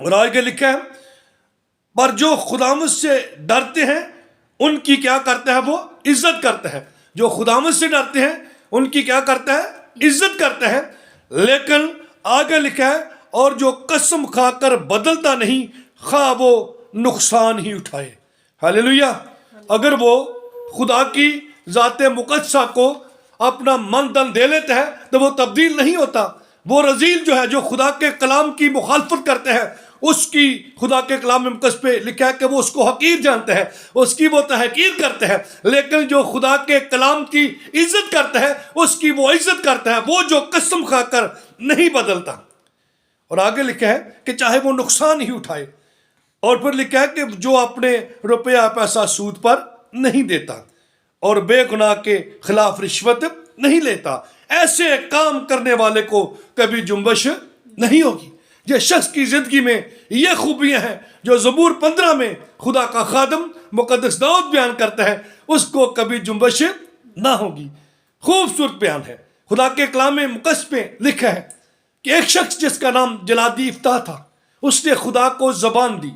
اور آگے لکھا ہے پر جو خداوند سے ڈرتے ہیں ان کی کیا کرتا ہے؟ وہ عزت کرتا ہے. جو خداوند سے ڈرتے ہیں ان کی کیا کرتا ہے؟ عزت کرتا ہے. لیکن آگے لکھا ہے اور جو قسم کھا کر بدلتا نہیں خواہ وہ نقصان ہی اٹھائے. ہاللیلویا. اگر وہ خدا کی ذات مقدسہ کو اپنا من تن دے لیتا ہے تو وہ تبدیل نہیں ہوتا. وہ رذیل جو ہے جو خدا کے کلام کی مخالفت کرتے ہیں اس کی خدا کے کلام مقدس پہ لکھا ہے کہ وہ اس کو حقیر جانتے ہیں, اس کی وہ تحقیر کرتے ہیں. لیکن جو خدا کے کلام کی عزت کرتا ہے اس کی وہ عزت کرتا ہے, وہ جو قسم کھا کر نہیں بدلتا. اور آگے لکھا ہے کہ چاہے وہ نقصان ہی اٹھائے. اور پھر لکھا ہے کہ جو اپنے روپیہ پیسہ سود پر نہیں دیتا اور بے گناہ کے خلاف رشوت نہیں لیتا, ایسے کام کرنے والے کو کبھی جنبش نہیں ہوگی. یہ شخص کی زندگی میں یہ خوبیاں ہیں جو زبور 15 میں خدا کا خادم مقدس داؤد بیان کرتا ہے, اس کو کبھی جنبش نہ ہوگی. خوبصورت بیان ہے. خدا کے کلام مقدس پہ لکھا ہے کہ ایک شخص جس کا نام جلادی افتاح تھا, اس نے خدا کو زبان دی,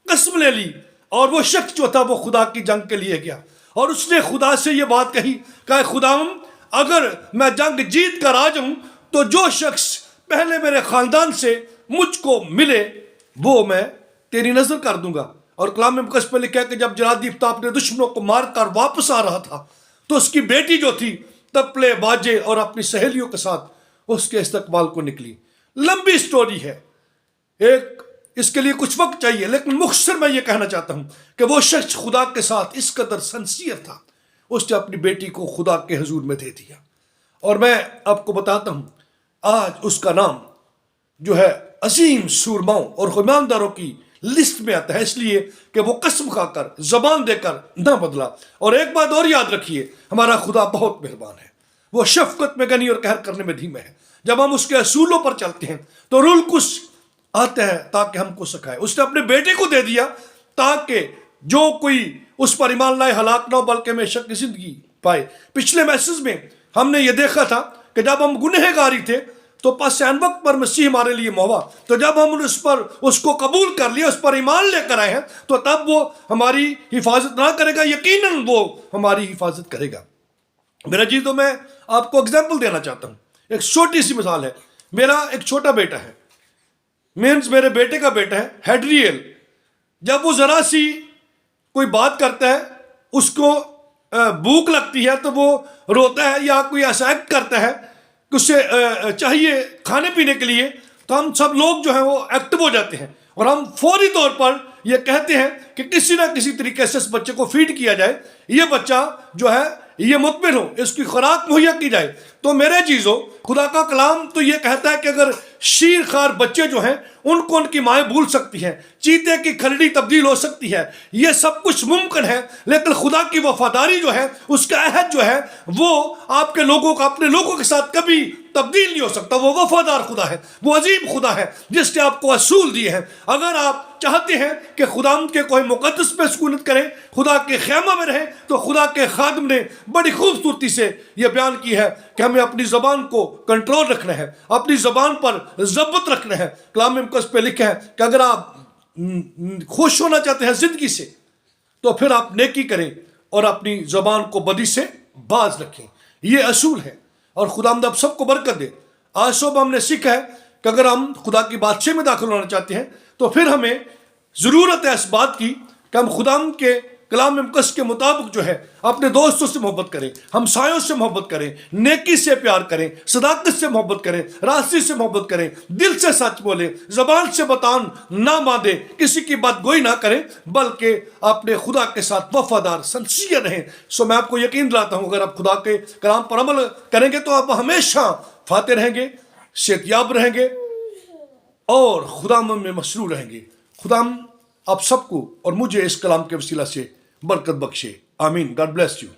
قسم لے لی, اور وہ شخص جو تھا وہ خدا کی جنگ کے لیے گیا اور اس نے خدا سے یہ بات کہی کہ خداوند اگر میں جنگ جیت کر آ جاؤں تو جو شخص پہلے میرے خاندان سے مجھ کو ملے وہ میں تیری نظر کر دوں گا. اور کلام مقدس میں لکھا ہے کہ جب جلادی افتاح اپنے دشمنوں کو مار کر واپس آ رہا تھا تو اس کی بیٹی جو تھی تپلے باجے اور اپنی سہیلیوں کے ساتھ اس کے استقبال کو نکلی. لمبی سٹوری ہے, ایک اس کے لیے کچھ وقت چاہیے, لیکن مختصر میں یہ کہنا چاہتا ہوں کہ وہ شخص خدا کے ساتھ اس قدر سنسیئر تھا, اس نے اپنی بیٹی کو خدا کے حضور میں دے دیا. اور میں آپ کو بتاتا ہوں آج اس کا نام جو ہے عظیم سورماؤں اور ایمانداروں کی لسٹ میں آتا ہے, اس لیے کہ وہ قسم کھا کر زبان دے کر نہ بدلا. اور ایک بات اور یاد رکھیے, ہمارا خدا بہت مہربان ہے, وہ شفقت میں غنی اور قہر کرنے میں دھیمے ہے. جب ہم اس کے اصولوں پر چلتے ہیں تو رول کچھ آتا ہے تاکہ ہم کو سکھائے. اس نے اپنے بیٹے کو دے دیا تاکہ جو کوئی اس پر ایمان لائے ہلاک نہ ہو بلکہ ہمیشہ کی زندگی پائے. پچھلے میسج میں ہم نے یہ دیکھا تھا کہ جب ہم گنہگاری تھے تو پس عین وقت پر مسیح ہمارے لیے ہوا, تو جب ہم اس کو قبول کر لیا, اس پر ایمان لے کر آئے ہیں, تو تب وہ ہماری حفاظت نہ کرے گا, یقیناً وہ ہماری حفاظت کرے گا. میرا جی تو میں آپ کو اگزامپل دینا چاہتا ہوں. ایک چھوٹی سی مثال ہے. میرا ایک چھوٹا بیٹا ہے, میرے بیٹے کا بیٹا ہے ہیڈریل. جب وہ ذرا سی کوئی بات کرتا ہے, اس کو بھوک لگتی ہے تو وہ روتا ہے یا کوئی ایسا ایکٹ کرتا ہے کہ اسے چاہیے کھانے پینے کے لیے, تو ہم سب لوگ جو ہیں وہ ایکٹیو ہو جاتے ہیں اور ہم فوری طور پر یہ کہتے ہیں کہ کسی نہ کسی طریقے سے اس بچے کو فیڈ کیا جائے, یہ بچہ جو ہے یہ مطمئن ہو, اس کی خوراک مہیا کی جائے. تو میرے چیزوں خدا کا کلام تو یہ کہتا ہے کہ اگر شیر خوار بچے جو ہیں ان کو ان کی مائیں بھول سکتی ہیں, چیتے کی کھلڑی تبدیل ہو سکتی ہے, یہ سب کچھ ممکن ہے, لیکن خدا کی وفاداری جو ہے, اس کا عہد جو ہے, وہ آپ کے لوگوں کا اپنے لوگوں کے ساتھ کبھی تبدیل نہیں ہو سکتا. وہ وفادار خدا ہے, وہ عظیم خدا ہے جس نے آپ کو اصول دیے ہیں. اگر آپ چاہتے ہیں کہ خداوند کے کوئی مقدس میں سکونت کریں, خدا کے خیمہ میں رہیں, تو خدا کے خادم نے بڑی خوبصورتی سے یہ بیان کی ہے کہ ہمیں اپنی زبان کو کنٹرول رکھنا ہے, اپنی زبان پر ضبط رکھنا ہے. کلام مقدس پہ لکھا ہے کہ اگر آپ خوش ہونا چاہتے ہیں زندگی سے تو پھر آپ نیکی کریں اور اپنی زبان کو بدی سے باز رکھیں. یہ اصول ہے اور خداوند آپ سب کو برکت دے. آج صبح ہم نے سیکھا ہے کہ اگر ہم خدا کی بادشاہی میں داخل ہونا چاہتے ہیں تو پھر ہمیں ضرورت ہے اس بات کی کہ ہم خداوند کے کلام مقدس کے مطابق جو ہے اپنے دوستوں سے محبت کریں, ہمسایوں سے محبت کریں, نیکی سے پیار کریں, صداقت سے محبت کریں, راستی سے محبت کریں, دل سے سچ بولیں, زبان سے بتان نہ باندھیں, کسی کی بات گوئی نہ کریں, بلکہ اپنے خدا کے ساتھ وفادار سنسیئر رہیں. سو میں آپ کو یقین دلاتا ہوں اگر آپ خدا کے کلام پر عمل کریں گے تو آپ ہمیشہ فاتح رہیں گے, صحتیاب رہیں گے اور خدا میں مسرور رہیں گے. خدا آپ سب کو اور مجھے اس کلام کے وسیلہ سے برکت بخشے. آمین. God bless you.